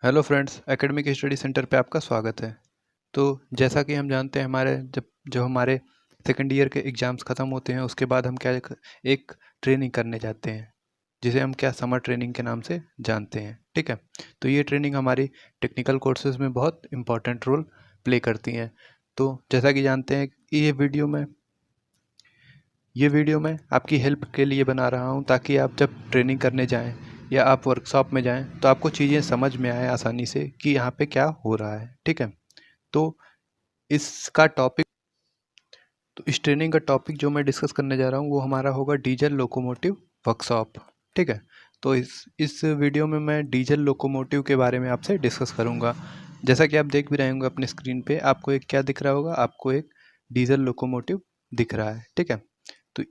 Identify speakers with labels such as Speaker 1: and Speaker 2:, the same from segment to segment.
Speaker 1: Hello friends, academic study centre पे आपका स्वागत है। तो जैसा कि हम जानते हैं हमारे जब हमारे सेकेंड ईयर के एग्ज़ाम्स ख़त्म होते हैं उसके बाद हम एक ट्रेनिंग करने जाते हैं जिसे हम समर ट्रेनिंग के नाम से जानते हैं। ठीक है, तो ये ट्रेनिंग हमारी टेक्निकल कोर्सेज में बहुत इम्पॉर्टेंट रोल प्ले करती हैं। तो जैसा कि जानते हैं कि ये वीडियो मैं आपकी हेल्प के लिए बना रहा हूँ ताकि आप जब ट्रेनिंग करने जाएं या आप वर्कशॉप में जाएं तो आपको चीज़ें समझ में आए आसानी से कि यहाँ पे क्या हो रहा है। ठीक है, तो इसका टॉपिक तो इस ट्रेनिंग का टॉपिक जो मैं डिस्कस करने जा रहा हूँ वो हमारा होगा डीजल लोकोमोटिव वर्कशॉप। ठीक है, तो इस वीडियो में मैं डीजल लोकोमोटिव के बारे में आपसे डिस्कस करूँगा। जैसा कि आप देख भी रहे होंगे अपने स्क्रीन पे, आपको एक क्या दिख रहा होगा, आपको एक डीजल लोकोमोटिव दिख रहा है। ठीक है, तो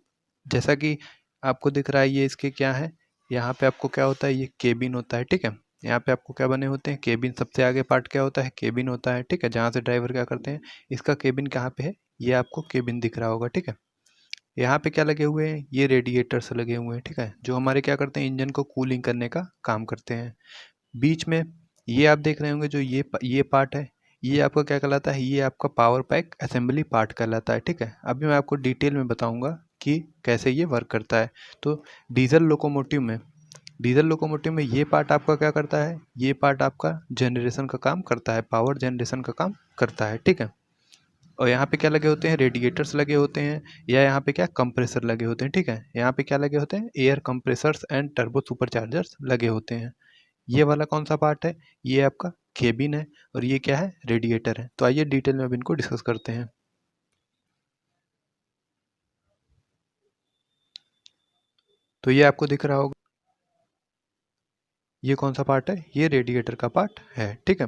Speaker 1: जैसा कि आपको दिख रहा है ये इसके क्या है, यहाँ पे आपको क्या होता है, ये केबिन होता है। ठीक है, यहाँ पे आपको क्या बने होते हैं, केबिन। सबसे आगे पार्ट क्या होता है, केबिन होता है। ठीक है, जहाँ से ड्राइवर क्या करते हैं, इसका केबिन कहाँ पे है, ये आपको केबिन दिख रहा होगा। ठीक है, यहाँ पे क्या लगे हुए हैं, ये रेडिएटर्स लगे हुए हैं। ठीक है, जो हमारे क्या करते हैं, इंजन को कूलिंग करने का काम करते हैं। बीच में ये आप देख रहे होंगे जो ये पार्ट है, ये आपका क्या कहलाता है, ये आपका पावर पैक असेंबली पार्ट कहलाता है। ठीक है, अभी मैं आपको डिटेल में बताऊंगा कि कैसे ये वर्क करता है। तो डीजल लोकोमोटिव में ये पार्ट आपका क्या करता है, ये पार्ट आपका जनरेशन का काम करता है, पावर जनरेशन का काम करता है। ठीक है, और यहाँ पे क्या लगे होते हैं, रेडिएटर्स लगे होते हैं, या यहाँ पे क्या कंप्रेसर लगे होते हैं। ठीक है, यहाँ पे क्या लगे होते हैं, air compressors and turbo Superchargers लगे होते हैं। ये वाला कौन सा पार्ट है, ये आपका केबिन है, और ये क्या है, रेडिएटर है। तो आइए डिटेल में अब इनको डिस्कस करते हैं। तो ये आपको दिख रहा होगा, ये कौन सा पार्ट है, ये रेडिएटर का पार्ट है। ठीक है,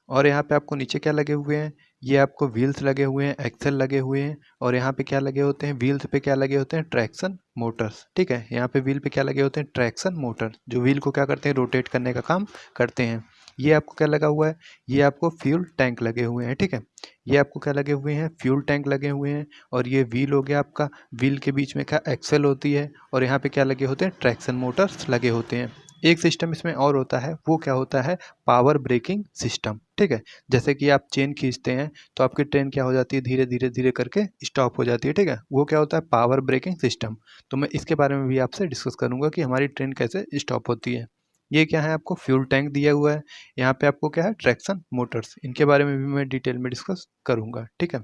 Speaker 1: और यहाँ पे आपको नीचे क्या लगे हुए हैं, ये आपको व्हील्स लगे हुए हैं, एक्सेल लगे हुए हैं, और यहाँ पे क्या लगे होते हैं, व्हील्स पे क्या लगे होते हैं, ट्रैक्शन मोटर्स। ठीक है, यहाँ पे व्हील पे क्या लगे होते हैं, ट्रैक्शन मोटर, जो व्हील को क्या करते हैं, रोटेट करने का काम करते हैं। ये आपको क्या लगा हुआ है, ये आपको फ्यूल टैंक लगे हुए हैं। ठीक है, ये आपको क्या लगे हुए हैं, फ्यूल टैंक लगे हुए हैं, और ये व्हील हो गया आपका, व्हील के बीच में क्या एक्सेल होती है, और यहाँ पे क्या लगे होते हैं, ट्रैक्शन मोटर्स लगे होते हैं। एक सिस्टम इसमें और होता है, वो क्या होता है, पावर ब्रेकिंग सिस्टम। ठीक है, जैसे कि आप चेन खींचते हैं तो आपकी ट्रेन क्या हो जाती है, धीरे धीरे धीरे करके स्टॉप हो जाती है। ठीक है, वो क्या होता है, पावर ब्रेकिंग सिस्टम। तो मैं इसके बारे में भी आपसे डिस्कस करूंगा कि हमारी ट्रेन कैसे स्टॉप होती है। ये क्या है, आपको फ्यूल टैंक दिया हुआ है, यहाँ पे आपको क्या है, ट्रैक्शन मोटर्स। इनके बारे में भी मैं डिटेल में डिस्कस करूंगा। ठीक है,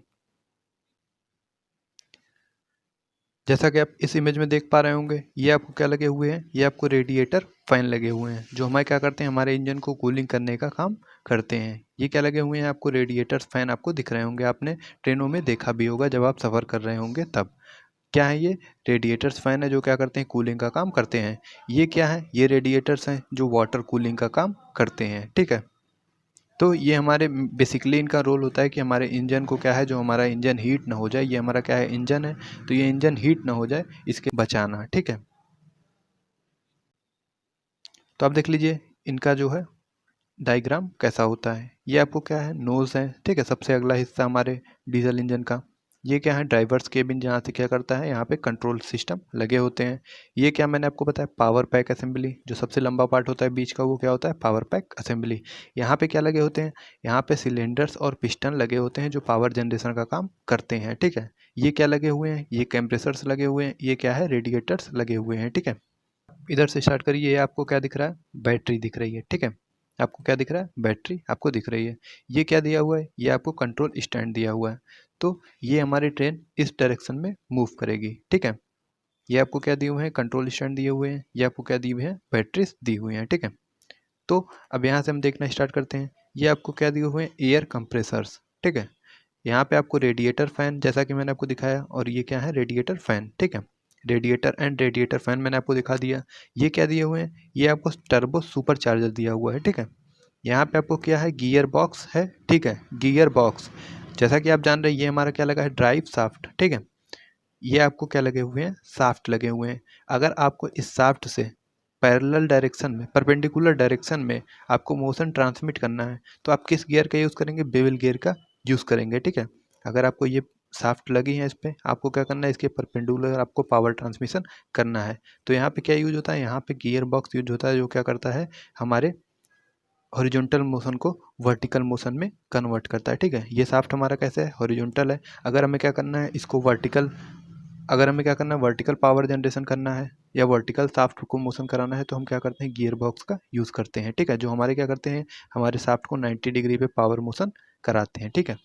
Speaker 1: जैसा कि आप इस इमेज में देख पा रहे होंगे, ये आपको क्या लगे हुए हैं, ये आपको रेडिएटर फैन लगे हुए हैं, जो हमारे क्या करते हैं, हमारे इंजन को कूलिंग करने का काम करते हैं। ये क्या लगे हुए हैं, आपको रेडिएटर फैन आपको दिख रहे होंगे, आपने ट्रेनों में देखा भी होगा जब आप सफ़र कर रहे होंगे तब। क्या है, ये रेडिएटर्स फैन है जो क्या करते हैं, कूलिंग का काम करते हैं। ये क्या है, ये रेडिएटर्स हैं जो वाटर कूलिंग का काम करते हैं। ठीक है, तो ये हमारे बेसिकली इनका रोल होता है कि हमारे इंजन को क्या है, जो हमारा इंजन हीट ना हो जाए, ये हमारा क्या है, इंजन है, तो ये इंजन हीट ना हो जाए इसके बचाना। ठीक है, तो आप देख लीजिए इनका जो है डायग्राम कैसा होता है। ये आपको क्या है, नोज़ है। ठीक है, सबसे अगला हिस्सा हमारे डीजल इंजन का। ये क्या है, ड्राइवर्स केबिन, जहाँ से क्या करता है, यहाँ पे कंट्रोल सिस्टम लगे होते हैं। ये क्या मैंने आपको बताया, पावर पैक असेंबली, जो सबसे लंबा पार्ट होता है बीच का, वो क्या होता है, पावर पैक असेंबली। यहाँ पे क्या लगे होते हैं, यहाँ पे सिलेंडर्स और पिस्टन लगे होते हैं जो पावर जनरेशन का काम करते हैं। ठीक है, ये क्या लगे हुए हैं, ये कंप्रेसर्स लगे हुए हैं, ये क्या है, रेडिएटर्स लगे हुए हैं। ठीक है, इधर से स्टार्ट करिए, ये आपको क्या दिख रहा है, बैटरी दिख रही है। ठीक है, आपको क्या दिख रहा है, बैटरी आपको दिख रही है। ये क्या दिया हुआ है, ये आपको कंट्रोल स्टैंड दिया हुआ है। तो ये हमारी ट्रेन इस डायरेक्शन में मूव करेगी। ठीक है, ये आपको क्या दिए हुए हैं, कंट्रोल स्टैंड दिए हुए हैं, ये आपको क्या दिए हुए हैं, बैटरीज दी हुई हैं। ठीक है, तो अब यहाँ से हम देखना स्टार्ट करते हैं। ये आपको क्या दिए हुए हैं, एयर कंप्रेसर्स। ठीक है, यहाँ पे आपको रेडिएटर फैन, जैसा कि मैंने आपको दिखाया, और ये क्या है, रेडिएटर फैन। ठीक है, रेडिएटर एंड रेडिएटर फैन मैंने आपको दिखा दिया। ये क्या दिए हुए हैं, ये आपको टर्बो सुपर चार्जर दिया हुआ है। ठीक है, यहाँ पे आपको क्या है, गियर बॉक्स है। ठीक है, गियर बॉक्स, जैसा कि आप जान रहे हैं, ये हमारा क्या लगा है, ड्राइव शाफ्ट। ठीक है, ये आपको क्या लगे हुए हैं, शाफ्ट लगे हुए हैं। अगर आपको इस शाफ्ट से पैरेलल डायरेक्शन में, परपेंडिकुलर डायरेक्शन में आपको मोशन ट्रांसमिट करना है, तो आप किस गियर का यूज़ करेंगे, बेवल गियर का यूज़ करेंगे। ठीक है, अगर आपको ये शाफ्ट लगी है, इस पे आपको क्या करना है, इसके परपेंडिकुलर आपको पावर ट्रांसमिशन करना है। तो यहाँ पे क्या यूज होता है, यहाँ पे गियर बॉक्स यूज होता है, जो क्या करता है, हमारे हॉरिजॉन्टल मोशन को वर्टिकल मोशन में कन्वर्ट करता है, ठीक है। ये शाफ्ट हमारा कैसे है, हॉरिजॉन्टल है। अगर हमें क्या करना है, इसको वर्टिकल, अगर हमें क्या करना है, वर्टिकल पावर जनरेशन करना है या वर्टिकल शाफ्ट को मोशन कराना है, तो हम क्या करते हैं, गियर बॉक्स का यूज़ करते हैं, ठीक है। जो हमारे क्या करते हैं, हमारे शाफ्ट को 90 डिग्री पे पावर मोशन कराते हैं, ठीक है।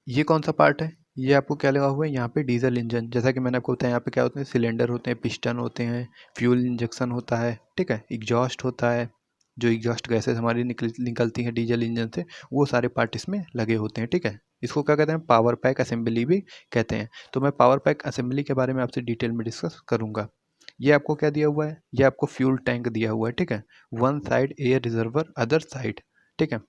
Speaker 1: ये कौन सा पार्ट है, ये आपको क्या लगा हुआ है यहाँ पे, डीजल इंजन। जैसा कि मैंने आपको बताया, यहाँ पे क्या होते हैं, सिलेंडर होते हैं, पिस्टन होते हैं, फ्यूल इंजेक्शन होता है, ठीक है, एग्जॉस्ट होता है, जो एग्जॉस्ट गैसेस हमारी निकलती हैं डीजल इंजन से, वो सारे पार्ट इसमें लगे होते हैं, ठीक है। इसको क्या कहते हैं, पावर पैक असेंबली भी कहते हैं। तो मैं पावर पैक असेंबली के बारे में आपसे डिटेल में डिस्कस करूंगा। ये आपको क्या दिया हुआ है, ये आपको फ्यूल टैंक दिया हुआ है, ठीक है। One side air reservoir, other side, ठीक है।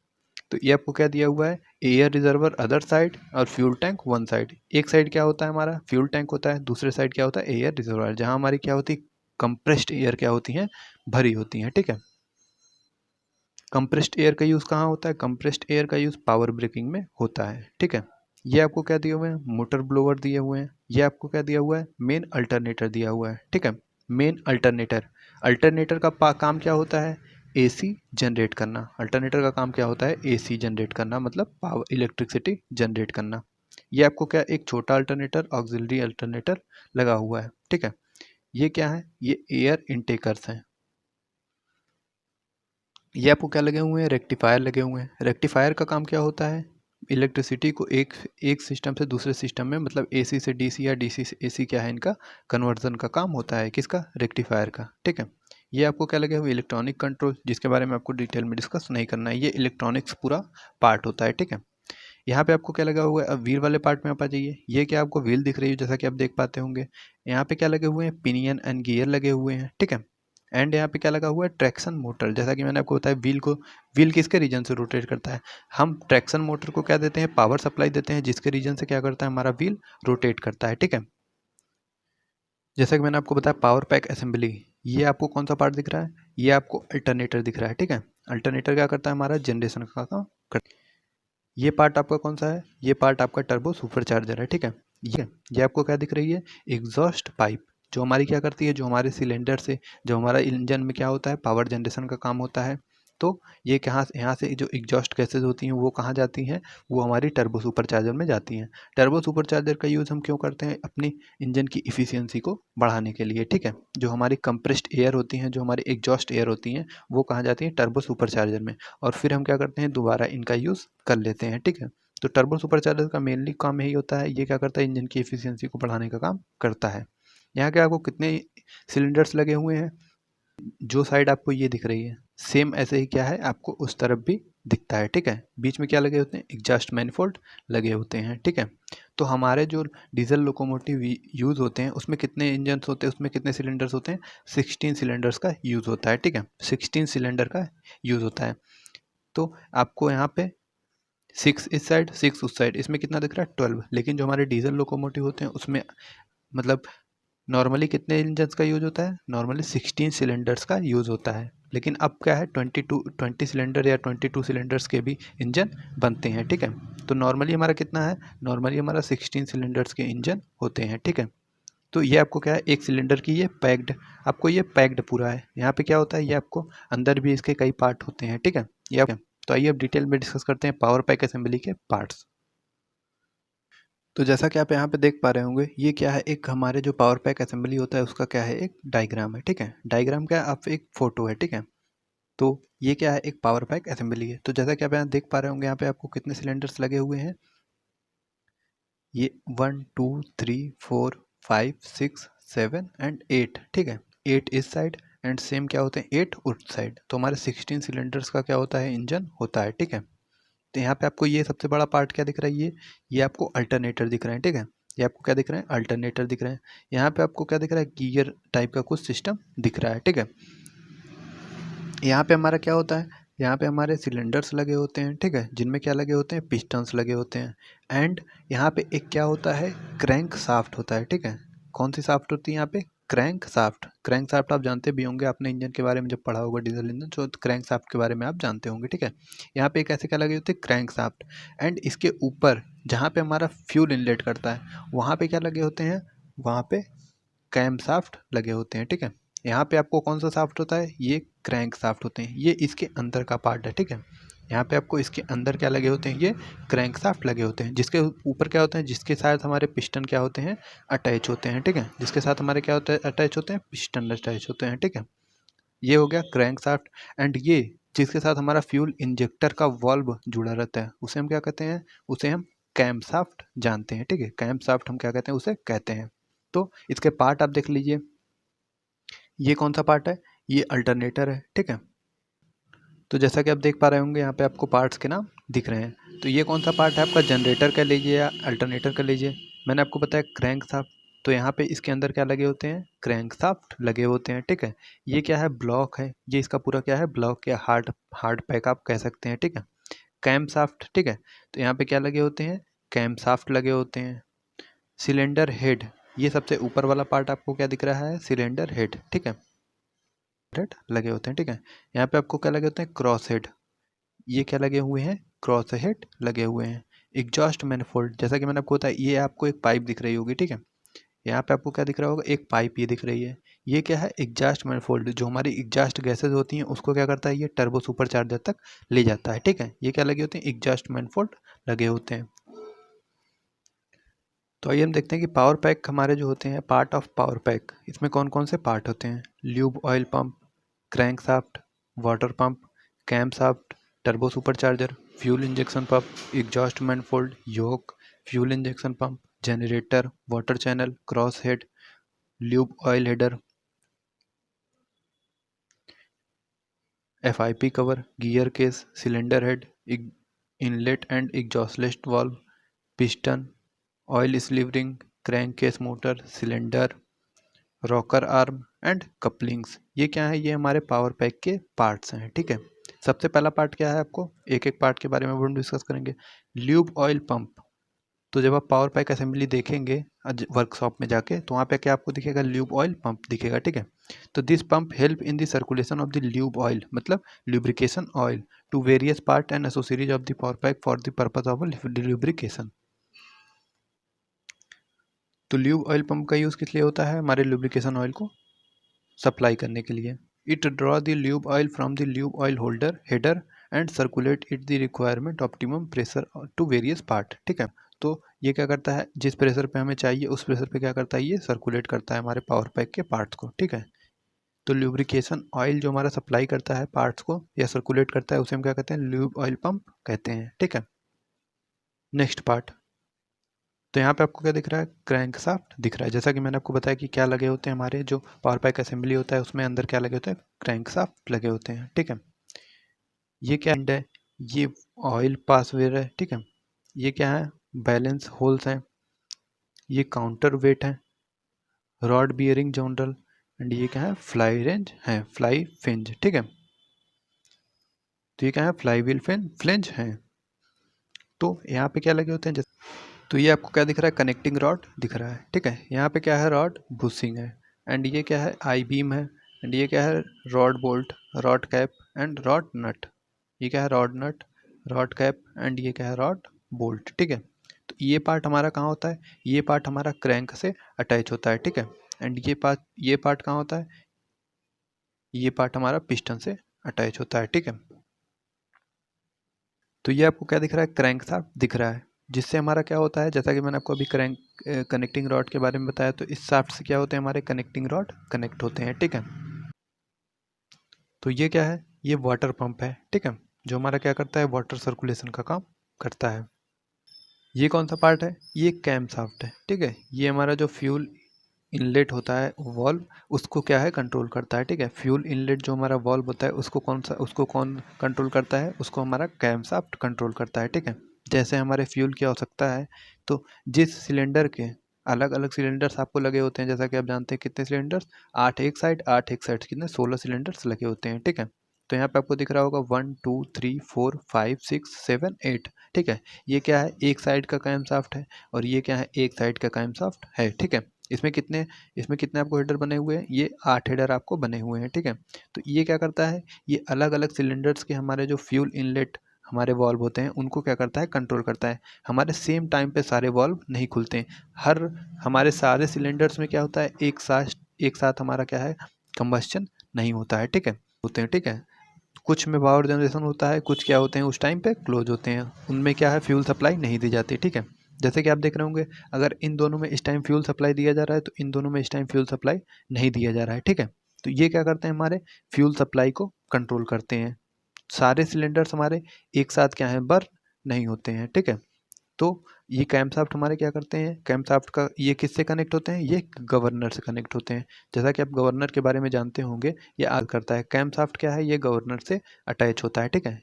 Speaker 1: तो ये आपको क्या दिया हुआ है, एयर रिजर्वर अदर साइड और फ्यूल टैंक वन साइड। एक साइड क्या होता है हमारा, फ्यूल टैंक होता है, दूसरे साइड क्या होता है, एयर रिजर्वर, जहां हमारी क्या होती है, कंप्रेस्ड एयर क्या होती है, भरी होती है, ठीक है। कंप्रेस्ड एयर का यूज़ कहाँ होता है, कंप्रेस्ड एयर का यूज़ पावर ब्रेकिंग में होता है, ठीक है। ये आपको क्या दिए हुए हैं, मोटर ब्लोअर दिए हुए हैं। ये आपको क्या दिया हुआ है, मेन अल्टरनेटर दिया हुआ है, ठीक है। मेन अल्टरनेटर, अल्टरनेटर का काम क्या होता है, एसी जनरेट करना। अल्टरनेटर का काम क्या होता है, एसी जनरेट करना, मतलब पावर, इलेक्ट्रिसिटी जनरेट करना। ये आपको क्या, एक छोटा अल्टरनेटर, ऑक्सिलरी अल्टरनेटर लगा हुआ है, ठीक है। ये क्या है, ये एयर इनटेकर्स हैं। ये आपको क्या लगे हुए हैं, रेक्टिफायर लगे हुए हैं। रेक्टिफायर का काम क्या होता है, इलेक्ट्रिसिटी को एक एक सिस्टम से दूसरे सिस्टम में, मतलब एसी से डीसी या डीसी से एसी, क्या है इनका कन्वर्जन का काम होता है, किसका, रेक्टिफायर का, ठीक है। ये आपको क्या लगे हुए, इलेक्ट्रॉनिक कंट्रोल, जिसके बारे में आपको डिटेल में डिस्कस नहीं करना है, ये इलेक्ट्रॉनिक्स पूरा पार्ट होता है, ठीक है। यहाँ पे आपको क्या लगा हुआ है, अब व्हील वाले पार्ट में आप आ जाइए। ये क्या आपको व्हील दिख रही है, जैसा कि आप देख पाते होंगे। यहाँ पे क्या लगे हुए हैं, पिनियन एंड गियर लगे हुए हैं, ठीक है। एंड यहाँ पे क्या लगा हुआ है, ट्रैक्शन मोटर। जैसा कि मैंने आपको बताया, व्हील किसके रीजन से रोटेट करता है, हम ट्रैक्शन मोटर को क्या देते हैं, पावर सप्लाई देते हैं, जिसके रीजन से क्या करता है, हमारा व्हील रोटेट करता है, ठीक है। जैसा कि मैंने आपको बताया, पावर पैक असेंबली, ये आपको कौन सा पार्ट दिख रहा है, ये आपको अल्टरनेटर दिख रहा है, ठीक है। अल्टरनेटर क्या करता है, हमारा जनरेशन का काम करता है। ये पार्ट आपका कौन सा है, ये पार्ट आपका टर्बो सुपरचार्जर है, ठीक है। ये आपको क्या दिख रही है, एग्जॉस्ट पाइप, जो हमारी क्या करती है, जो हमारे सिलेंडर से, जो हमारा इंजन में क्या होता है, पावर जनरेशन का काम होता है। तो ये कहाँ, यहाँ से जो एग्जॉस्ट गैसेज होती हैं वो कहाँ जाती हैं, वो हमारी टर्बो सुपरचार्जर में जाती हैं। टर्बो सुपरचार्जर का यूज़ हम क्यों करते हैं, अपनी इंजन की इफ़िशियंसी को बढ़ाने के लिए, ठीक है। जो हमारी कंप्रेस्ड एयर होती हैं, जो हमारी एग्जॉस्ट एयर होती हैं, वो कहाँ जाती हैं, टर्बो सुपरचार्जर में, और फिर हम क्या करते हैं, दोबारा इनका यूज़ कर लेते हैं, ठीक है। तो टर्बो सुपरचार्जर का मेनली काम यही होता है, ये क्या करता है, इंजन की एफिशिएंसी को बढ़ाने का काम करता है। यहाँ के आपको कितने सिलेंडर्स लगे हुए हैं, जो साइड आपको ये दिख रही है, सेम ऐसे ही क्या है, आपको उस तरफ भी दिखता है, ठीक है। बीच में क्या लगे होते हैं, एग्जॉस्ट मैनिफोल्ड लगे होते हैं, ठीक है। तो हमारे जो डीजल लोकोमोटिव यूज़ होते हैं, उसमें कितने इंजन होते हैं, उसमें कितने सिलेंडर्स होते हैं, 16 सिलेंडर्स का यूज़ होता है, ठीक है। 16 सिलेंडर का यूज़ होता है। तो आपको यहाँ पे 6 इस साइड, 6 उस साइड, इसमें कितना दिख रहा है, 12। लेकिन जो हमारे डीजल लोकोमोटिव होते हैं, उसमें मतलब नॉर्मली कितने इंजन्स का यूज़ होता है, नॉर्मली 16 सिलेंडर्स का यूज़ होता है। लेकिन अब क्या है, 20 सिलेंडर या 22 सिलेंडर्स के भी इंजन बनते हैं, ठीक है। तो नॉर्मली हमारा कितना है, नॉर्मली हमारा 16 सिलेंडर्स के इंजन होते हैं, ठीक है। तो ये आपको क्या है, एक सिलेंडर की ये पैक्ड, आपको ये पैक्ड पूरा है। यहाँ पे क्या होता है, ये आपको अंदर भी इसके कई पार्ट होते हैं, ठीक है। ये तो आइए अब डिटेल में डिस्कस करते हैं पावर पैक असेंबली के पार्ट्स। तो जैसा कि आप यहाँ पे देख पा रहे होंगे, ये क्या है, एक हमारे जो पावर पैक असेंबली होता है उसका क्या है, एक डायग्राम है, ठीक है। डायग्राम क्या है, आप एक फोटो है, ठीक है। तो ये क्या है, एक पावर पैक असेंबली है। तो जैसा कि आप यहाँ देख पा रहे होंगे, यहाँ पे आपको कितने सिलेंडर्स लगे हुए हैं, ये 1 2 3 4 5 6 7 एंड 8, ठीक है। 8 इस साइड एंड सेम क्या होते हैं, 8 उस साइड। तो हमारे 16 सिलेंडर्स का क्या होता है, इंजन होता है, ठीक है। तो यहाँ पे आपको ये सबसे बड़ा पार्ट क्या दिख रहा है, ये आपको अल्टरनेटर दिख रहे हैं, ठीक है। ये आपको क्या दिख रहे हैं, अल्टरनेटर दिख रहे हैं। यहाँ पे आपको क्या दिख रहा है, गियर टाइप का कुछ सिस्टम दिख रहा है, ठीक है। यहाँ पे हमारा क्या होता है, यहाँ पे हमारे सिलेंडर्स लगे होते हैं, ठीक है, जिनमें क्या लगे होते हैं, पिस्टन्स लगे होते हैं। एंड यहाँ पे एक क्या होता है, क्रैंक शाफ्ट होता है, ठीक है। कौन सी शाफ्ट होती है यहाँ पे, क्रैंक शाफ्ट। क्रैंक शाफ्ट आप जानते भी होंगे, आपने इंजन के बारे में जब पढ़ा होगा, डीजल इंजन, तो क्रैंक शाफ्ट के बारे में आप जानते होंगे, ठीक है। यहाँ पे एक ऐसे क्या लगे होते हैं, क्रैंक शाफ्ट। एंड इसके ऊपर जहाँ पे हमारा फ्यूल इनलेट करता है, वहाँ पे क्या लगे होते हैं, वहाँ पे कैम शाफ्ट लगे होते हैं, ठीक है। यहाँ पे आपको कौन सा शाफ्ट होता है, ये क्रैंक शाफ्ट होते हैं, ये इसके अंदर का पार्ट है, ठीक है। यहाँ पे आपको इसके अंदर क्या लगे होते हैं, ये क्रैंक शाफ्ट लगे होते हैं, जिसके ऊपर क्या होते हैं, जिसके साथ हमारे पिस्टन क्या होते हैं, अटैच होते हैं, ठीक है। जिसके साथ हमारे क्या होता है, अटैच होते हैं, पिस्टन अटैच होते हैं, ठीक है। ये हो गया क्रैंक शाफ्ट। एंड ये जिसके साथ हमारा फ्यूल इंजेक्टर का वाल्व जुड़ा रहता है, उसे हम क्या कहते हैं, उसे हम कैम शाफ्ट जानते हैं, ठीक है। कैम शाफ्ट हम क्या कहते हैं, उसे कहते हैं। तो इसके पार्ट आप देख लीजिए, ये कौन सा पार्ट है, ये अल्टरनेटर है, ठीक है। तो जैसा कि आप देख पा रहे होंगे, यहाँ पे आपको पार्ट्स के नाम दिख रहे हैं। तो ये कौन सा पार्ट है आपका, जनरेटर का लीजिए या अल्टरनेटर का लीजिए। मैंने आपको बताया क्रैंक शाफ्ट, तो यहाँ पे इसके अंदर क्या लगे होते हैं, क्रैंक शाफ्ट लगे होते हैं, ठीक है। ये क्या है, ब्लॉक है, ये इसका पूरा क्या है, ब्लॉक या हार्ड हार्ड पैक आप कह सकते हैं, ठीक है। कैम शाफ्ट, ठीक है। तो यहाँ पे क्या लगे होते हैं, कैम शाफ्ट लगे होते हैं। सिलेंडर हेड, ये सबसे ऊपर वाला पार्ट आपको क्या दिख रहा है, सिलेंडर हेड, ठीक है, हेड लगे होते हैं, ठीक है। यहाँ पे आपको क्या लगे होते हैं, क्रॉस हेड, ये क्या लगे हुए हैं, क्रॉस हेड लगे हुए हैं। एग्जॉस्ट मैनिफोल्ड, जैसा कि मैंने आपको बताया, ये आपको एक पाइप दिख रही होगी, ठीक है। यहाँ पे आपको क्या दिख रहा होगा, एक पाइप ये दिख रही है, ये क्या है, एग्जॉस्ट मैनिफोल्ड, जो हमारी एग्जॉस्ट गैसेज होती हैं उसको क्या करता है, ये टर्बो सुपर चार्जर तक ले जाता है, ठीक है। ये क्या लगे होते हैं, एग्जॉस्ट मैनिफोल्ड लगे होते हैं। तो आइए हम देखते हैं कि पावर पैक हमारे जो होते हैं, पार्ट ऑफ पावर पैक, इसमें कौन कौन से पार्ट होते हैं। Lube oil pump, crank shaft, water pump, cam shaft, turbo supercharger, fuel injection pump, exhaust manifold, yoke, fuel injection pump, generator, water channel, cross head, lube oil header, FIP cover, gear case, cylinder head, inlet and exhaust valve, piston, oil sleeve ring, crank case motor, cylinder, rocker arm and couplings. ये क्या है, ये हमारे power pack के parts हैं, ठीक है। सबसे पहला पार्ट क्या है, आपको एक एक पार्ट के बारे में हम डिस्कस करेंगे। ल्यूब ऑयल पंप, तो जब आप पावर पैक असेंबली देखेंगे आज वर्कशॉप में जाके, तो वहाँ पे क्या आपको दिखेगा, ल्यूब ऑयल पंप दिखेगा, ठीक है। तो this pump help in the circulation of the lube oil, मतलब lubrication oil to various part and accessories of the power pack for the purpose of lubrication. तो ल्यूब ऑयल पंप का use किस लिए होता है, हमारे लुब्रिकेशन ऑयल को supply करने के लिए। It draw the lube oil from the lube oil holder header and circulate it the requirement optimum pressure to various part, ठीक है। तो ये क्या करता है, जिस प्रेशर पे हमें चाहिए उस प्रेशर पे क्या करता है, ये सर्कुलेट करता है हमारे पावर पैक के पार्ट्स को, ठीक है। तो ल्यूब्रिकेशन ऑयल जो हमारा सप्लाई करता है पार्ट्स को या सर्कुलेट करता है, उसे हम क्या कहते हैं, ल्यूब ऑयल पंप कहते हैं, ठीक है। नेक्स्ट पार्ट, तो यहाँ पे आपको क्या दिख रहा है, क्रैंक शाफ्ट दिख रहा है। जैसा कि मैंने आपको बताया कि क्या लगे होते हैं, हमारे जो पावर पैक असेंबली होता है उसमें अंदर क्या लगे होते हैं, क्रैंक शाफ्ट लगे होते हैं, ठीक है। ये क्या एंड है, ये ऑयल पासवेयर है, ठीक है। ये क्या है, बैलेंस होल्स हैं, ये काउंटर वेट है, रॉड बियरिंग जॉन्डल, एंड ये क्या है, फ्लाई रेंज है, फ्लाई फिंज, ठीक है। तो ये क्या है, फ्लाई व्हील फ्लेंज है। तो यहाँ पे क्या लगे होते हैं, तो ये आपको क्या दिख रहा है, कनेक्टिंग रॉड दिख रहा है, ठीक है। यहाँ पे क्या है, रॉड बुशिंग है, एंड ये क्या है, आई बीम है, एंड ये क्या है, rod bolt, rod cap and rod nut. ये क्या है, rod nut, rod cap and ये क्या है, रॉड बोल्ट, ठीक है। तो ये पार्ट हमारा कहाँ होता है, ये पार्ट हमारा क्रैंक से अटैच होता है, ठीक है। एंड ये पार्ट कहाँ होता है, ये पार्ट हमारा पिस्टन से अटैच होता है, ठीक है। तो ये आपको क्या दिख रहा है, क्रैंक शाफ्ट दिख रहा है, जिससे हमारा क्या होता है, जैसा कि मैंने आपको अभी कनेक्टिंग रॉड के बारे में बताया, तो इस शाफ्ट से क्या होते हैं, हमारे कनेक्टिंग रॉड कनेक्ट होते हैं, ठीक है। तो ये क्या है, ये वाटर पंप है, ठीक है, जो हमारा क्या करता है, वाटर सर्कुलेशन का काम करता है। ये कौन सा पार्ट है, ये कैम शाफ्ट है, ठीक है। ये हमारा जो फ्यूल इनलेट होता है वॉल्व, उसको क्या है, कंट्रोल करता है, ठीक है। फ्यूल इनलेट जो हमारा वॉल्व होता है उसको कौन कंट्रोल करता है, उसको हमारा कैम शाफ्ट कंट्रोल करता है, ठीक है। जैसे हमारे फ्यूल की आवश्यकता है, तो जिस सिलेंडर के अलग अलग सिलेंडर्स आपको लगे होते हैं, जैसा कि आप जानते हैं कितने सिलेंडर्स, 8 एक साइड कितने 16 सिलेंडर्स लगे होते हैं, ठीक है। तो यहाँ पे आपको दिख रहा होगा 1 2 3 4 5 6 7 8, ठीक है। ये क्या है, एक साइड का कैम शाफ्ट है, और ये क्या है, एक साइड का कैम शाफ्ट है, ठीक है। इसमें कितने आपको हेडर बने हुए हैं, ये 8 हेडर आपको बने हुए हैं, ठीक है। तो ये क्या करता है, ये अलग अलग सिलेंडर्स के हमारे जो फ्यूल इनलेट हमारे वॉल्व होते हैं उनको क्या करता है, कंट्रोल करता है। हमारे सेम टाइम पे सारे वॉल्व नहीं खुलते हैं, हमारे सारे सिलेंडर्स में क्या होता है, एक साथ हमारा क्या है, कंबस्शन नहीं होता है, ठीक है, होते हैं, ठीक है। कुछ में पावर जनरेशन होता है, कुछ क्या होते हैं उस टाइम पे क्लोज होते हैं, उनमें क्या है फ्यूल सप्लाई नहीं दी जाती, ठीक है। जैसे कि आप देख रहे होंगे, अगर इन दोनों में इस टाइम फ्यूल सप्लाई दिया जा रहा है तो इन दोनों में इस टाइम फ्यूल सप्लाई नहीं दिया जा रहा है, ठीक है। तो ये क्या करते हैं, हमारे फ्यूल सप्लाई को कंट्रोल करते हैं। सारे सिलेंडर्स हमारे एक साथ क्या है बर्न नहीं होते हैं, ठीक है। तो ये कैमशाफ्ट हमारे क्या करते हैं, कैमशाफ्ट का ये किससे कनेक्ट होते हैं, ये गवर्नर से कनेक्ट होते हैं। जैसा कि आप गवर्नर के बारे में जानते होंगे, ये आग करता है। कैमशाफ्ट क्या है, ये गवर्नर से अटैच होता है, ठीक है।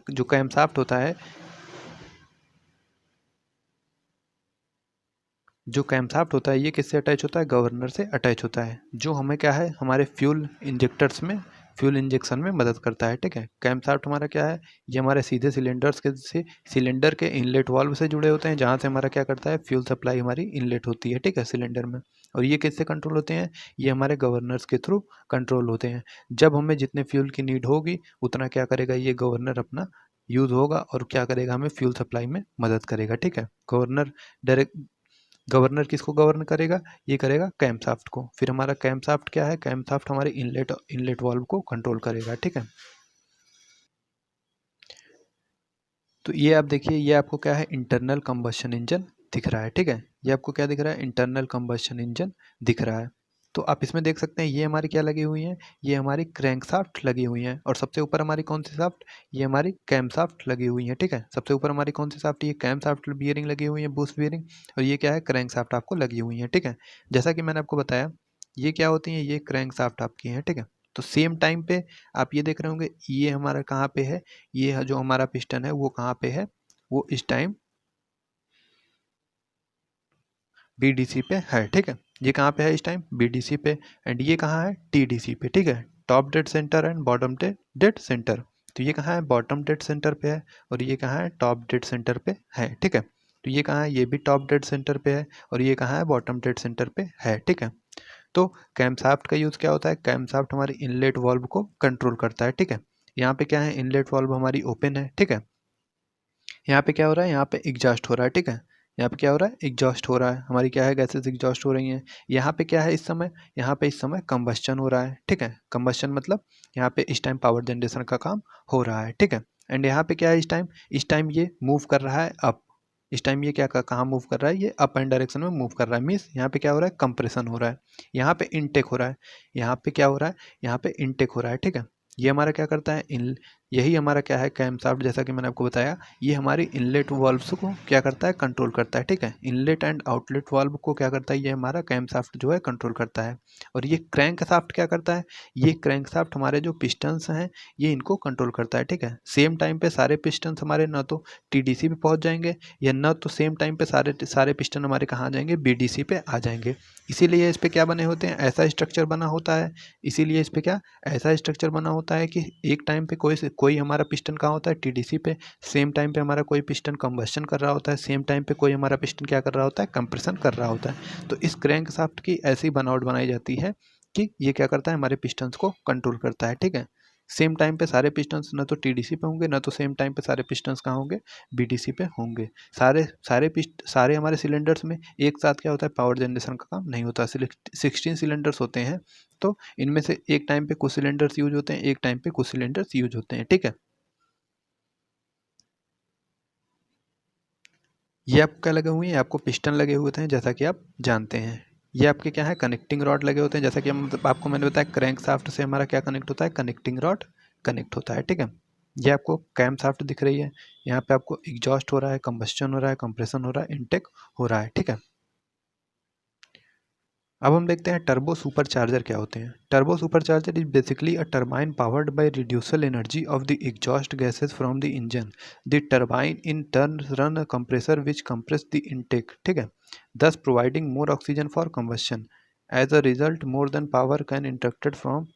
Speaker 1: जो कैमशाफ्ट होता है, जो कैमशाफ्ट होता है ये किससे अटैच होता है, गवर्नर से अटैच होता है, जो हमें क्या है हमारे फ्यूल इंजेक्टर्स में फ्यूल इंजेक्शन में मदद करता है, ठीक है। कैमशाफ्ट हमारा क्या है, ये हमारे सीधे सिलेंडर्स के से सिलेंडर के इनलेट वाल्व से जुड़े होते हैं, जहाँ से हमारा क्या करता है फ्यूल सप्लाई हमारी इनलेट होती है, ठीक है, सिलेंडर में। और ये किससे कंट्रोल होते हैं, ये हमारे गवर्नर्स के थ्रू कंट्रोल होते हैं। जब हमें जितने फ्यूल की नीड होगी उतना क्या करेगा ये गवर्नर अपना यूज़ होगा और क्या करेगा हमें फ्यूल सप्लाई में मदद करेगा, ठीक है। गवर्नर डायरेक्ट गवर्नर किसको गवर्न करेगा, ये करेगा कैमशाफ्ट को। फिर हमारा कैमशाफ्ट क्या है, कैमशाफ्ट हमारे इनलेट वाल्व को कंट्रोल करेगा, ठीक है। तो ये आप देखिए, ये आपको क्या है इंटरनल कंबशन इंजन दिख रहा है, ठीक है। ये आपको क्या दिख रहा है, इंटरनल कंबशन इंजन दिख रहा है। तो आप इसमें देख सकते हैं ये हमारी क्या लगी हुई है, ये हमारी क्रैंकशाफ्ट लगी हुई है, और सबसे ऊपर हमारी कौन सी शाफ्ट, ये हमारी कैमशाफ्ट लगी हुई है, ठीक है। सबसे ऊपर हमारी कौन सी शाफ्ट, ये कैमशाफ्ट बियरिंग लगी हुई है, बूस्ट बियरिंग, और ये क्या है क्रैंकशाफ्ट आपको लगी हुई है, ठीक है। जैसा कि मैंने आपको बताया, ये क्या होती है, ये क्रैंकशाफ्ट आपकी है, ठीक है। तो सेम टाइम पे आप ये देख रहे होंगे, ये हमारा कहाँ पे है, ये जो हमारा पिस्टन है वो कहाँ पे है, वो इस टाइम BDC पे है, ठीक है। ये कहाँ पे है इस टाइम, BDC पे, एंड ये कहाँ है, TDC पे, ठीक है। Top dead centre and bottom dead centre. तो ये कहाँ है, बॉटम डेड सेंटर पे है, और ये कहाँ है, टॉप डेड सेंटर पे है, ठीक है। तो ये कहाँ है, ये भी टॉप डेड सेंटर पे है, और ये कहाँ है, बॉटम डेड सेंटर पे है, ठीक है। तो कैमशाफ्ट का यूज़ क्या होता है, कैमशाफ्ट हमारी इनलेट वाल्व को कंट्रोल करता है, ठीक है। यहाँ पे क्या है, इनलेट वाल्व हमारी ओपन है, ठीक है। यहाँ पे क्या हो रहा है, यहाँ पे एग्जॉस्ट हो रहा है, ठीक है। यहाँ पे क्या हो रहा है, एग्जॉस्ट हो रहा है, हमारी क्या है गैसेस एग्जॉस्ट हो रही हैं। यहाँ पे क्या है इस समय, यहाँ पे इस समय कंबस्चन हो रहा है, ठीक है। कंबस्चन मतलब यहाँ पे इस टाइम पावर जनरेशन का काम हो रहा है, ठीक है। एंड यहाँ पे क्या है इस टाइम ये मूव कर रहा है अप। इस टाइम ये क्या कहाँ मूव कर रहा है, ये अप एंड डायरेक्शन में मूव कर रहा है, मीन्स यहाँ पे क्या हो रहा है, कंप्रेशन हो रहा है। यहाँ पे इनटेक हो रहा है, यहाँ पे क्या हो रहा है, यहाँ पे इनटेक हो रहा है, ठीक है। ये हमारा क्या करता है, इन यही हमारा क्या है कैमशाफ्ट, जैसा कि मैंने आपको बताया, ये हमारी इनलेट वाल्व्स को क्या करता है, कंट्रोल करता है, ठीक है। इनलेट एंड आउटलेट वाल्व को क्या करता है, ये हमारा कैमशाफ्ट जो है कंट्रोल करता है। और ये क्रैंकशाफ्ट क्या करता है, ये क्रैंकशाफ्ट हमारे जो पिस्टन्स हैं ये इनको कंट्रोल करता है, ठीक है। सेम टाइम पे सारे पिस्टन्स हमारे ना तो TDC पे पहुंच जाएंगे, या ना तो सेम टाइम पे सारे सारे पिस्टन हमारे कहाँ आ जाएंगे, BDC पे आ जाएंगे। इसीलिए इस पे क्या बने होते हैं, ऐसा स्ट्रक्चर बना होता है। इसीलिए इस पे क्या ऐसा स्ट्रक्चर बना होता है कि एक टाइम पे कोई हमारा पिस्टन कहाँ होता है, TDC पे, सेम टाइम पे हमारा कोई पिस्टन कंबस्शन कर रहा होता है, सेम टाइम पे कोई हमारा पिस्टन क्या कर रहा होता है, कंप्रेशन कर रहा होता है। तो इस क्रैंकशाफ्ट की ऐसी बनावट बनाई जाती है कि ये क्या करता है, हमारे पिस्टन्स को कंट्रोल करता है, ठीक है। सेम टाइम पे सारे पिस्टन्स ना तो TDC पे होंगे, ना तो सेम टाइम पे सारे पिस्टन्स कहाँ होंगे, BDC पे होंगे। सारे हमारे सिलेंडर्स में एक साथ क्या होता है, पावर जनरेशन का काम नहीं होता। 16 सिलेंडर्स होते हैं, तो इनमें से एक टाइम पे कुछ सिलेंडर्स यूज होते हैं, एक टाइम पे कुछ सिलेंडर्स यूज होते हैं, ठीक है। ये आपको क्या लगे हुए हैं, आपको पिस्टन लगे हुए होते हैं, जैसा कि आप जानते हैं। ये आपके क्या है, कनेक्टिंग रॉड लगे होते हैं, जैसा कि हम आपको मैंने बताया क्रैंक शाफ्ट से हमारा क्या कनेक्ट होता है, कनेक्टिंग रॉड कनेक्ट होता है, ठीक है। ये आपको कैम शाफ्ट दिख रही है, यहाँ पे आपको एग्जॉस्ट हो रहा है, कंबस्चन हो रहा है, कंप्रेशन हो रहा है, इनटेक हो रहा है, ठीक है। अब हम देखते हैं टर्बो सुपर चार्जर क्या होते हैं। Turbo super charger is basically a turbine powered by residual energy of the exhaust gases from the engine. The turbine in turn run a compressor which compress the intake, ठीक है, thus providing more oxygen for combustion. As a result, more than power can interrupted from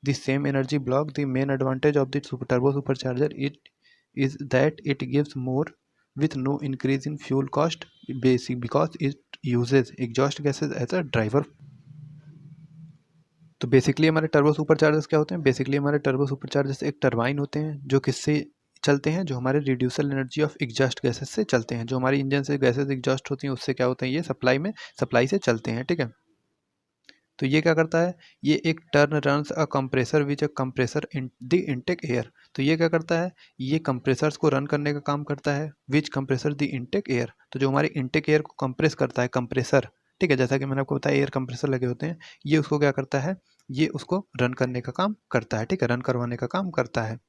Speaker 1: the same energy block. The main advantage of the turbo supercharger is that it gives more with no increase in fuel cost, basic because it uses exhaust gases as a driver. तो basically हमारे turbo super chargers क्या होते हैं, basically हमारे turbo super chargers एक turbine होते हैं जो किससे चलते हैं, जो हमारे रिड्यूसल एनर्जी ऑफ एग्जॉस्ट गैसेस से चलते हैं। जो हमारी इंजन से गैसेस एग्जॉस्ट होती हैं उससे क्या होते हैं, ये सप्लाई से चलते हैं, ठीक है। तो ये क्या करता है, ये एक turn runs a compressor which a compressor in the intake air. तो ये क्या करता है, ये कंप्रेसर्स को रन करने का काम करता है। विच कंप्रेसर द इनटेक एयर, तो जो हमारे इनटेक एयर को कंप्रेस करता है कंप्रेसर, ठीक है, जैसा कि मैंने आपको बताया एयर कंप्रेसर लगे होते हैं, ये उसको क्या करता है, ये उसको रन करने का काम करता है, ठीक है, रन करवाने का काम करता है।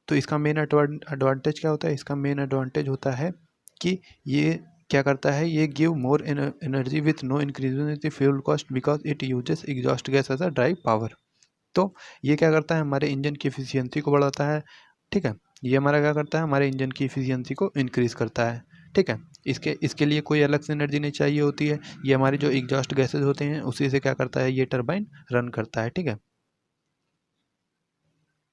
Speaker 1: तो इसका मेन एडवांटेज क्या होता है, इसका मेन एडवांटेज होता है कि ये क्या करता है, ये give more energy with no increase in the fuel cost because it uses exhaust gas as a drive power. तो ये क्या करता है, हमारे इंजन की एफिशिएंसी को बढ़ाता है, ठीक है, ये हमारा क्या करता है, हमारे इंजन की एफिशिएंसी को इंक्रीज़ करता है, ठीक है। इसके लिए कोई अलग से एनर्जी नहीं चाहिए होती है, ये हमारी जो एग्जॉस्ट गैसेज होते हैं उसी से क्या करता है, ये टरबाइन रन करता है, ठीक है।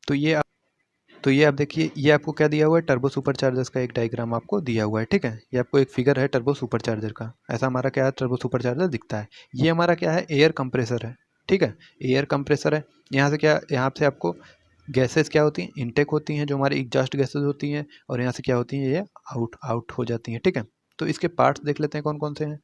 Speaker 1: तो ये आप देखिए, ये आपको क्या दिया हुआ है, टर्बो सुपर चार्जर्स का एक डायग्राम आपको दिया हुआ है, ठीक है। ये आपको एक फिगर है टर्बो सुपर चार्जर का, ऐसा हमारा क्या है, टर्बो सुपर चार्जर दिखता है। ये हमारा क्या है, एयर कंप्रेसर है, ठीक है, एयर कंप्रेसर है। यहाँ से क्या, यहाँ से आपको गैसेस क्या होती हैं, इनटेक होती हैं, जो हमारी एग्जॉस्ट गैसेस होती हैं, और यहाँ से क्या होती हैं, ये आउट हो जाती हैं, ठीक है। तो इसके पार्ट्स देख लेते हैं कौन कौन से हैं।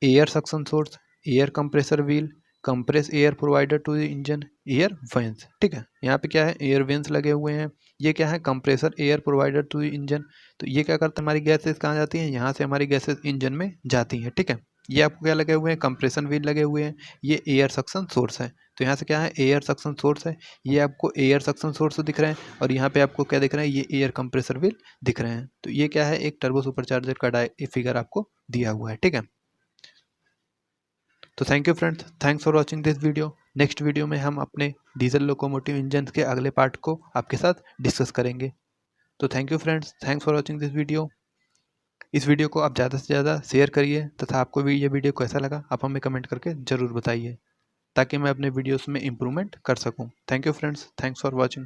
Speaker 1: Air suction source, air compressor wheel, compress air provider to the engine, air vanes, ठीक है। यहाँ पे क्या है, एयर वेंस लगे हुए हैं। ये क्या है, compressor air provider to the engine. तो ये क्या करता है, हमारी गैसेस कहाँ जाती हैं, यहाँ से हमारी गैसेस इंजन में जाती हैं, ठीक है। ये आपको क्या लगे हुए हैं, कंप्रेशन व्हील लगे हुए हैं। ये एयर सक्शन सोर्स है, तो यहाँ से क्या है, एयर सक्शन सोर्स है। ये आपको एयर सक्शन सोर्स दिख रहे हैं, और यहाँ पे आपको क्या दिख रहा है, ये एयर कंप्रेसर व्हील दिख रहे हैं। तो ये क्या है, एक टर्बो सुपरचार्जर का फिगर आपको दिया हुआ है, ठीक है। तो thank you friends, thanks for watching this video. Next video में हम अपने डीजल लोकोमोटिव इंजन के अगले पार्ट को आपके साथ डिस्कस करेंगे। तो thank you friends, thanks for watching this video. इस वीडियो को आप ज़्यादा से ज़्यादा शेयर करिए, तथा आपको भी ये वीडियो कैसा लगा आप हमें कमेंट करके ज़रूर बताइए, ताकि मैं अपने वीडियोस में इम्प्रूवमेंट कर सकूं। Thank you friends, thanks for watching.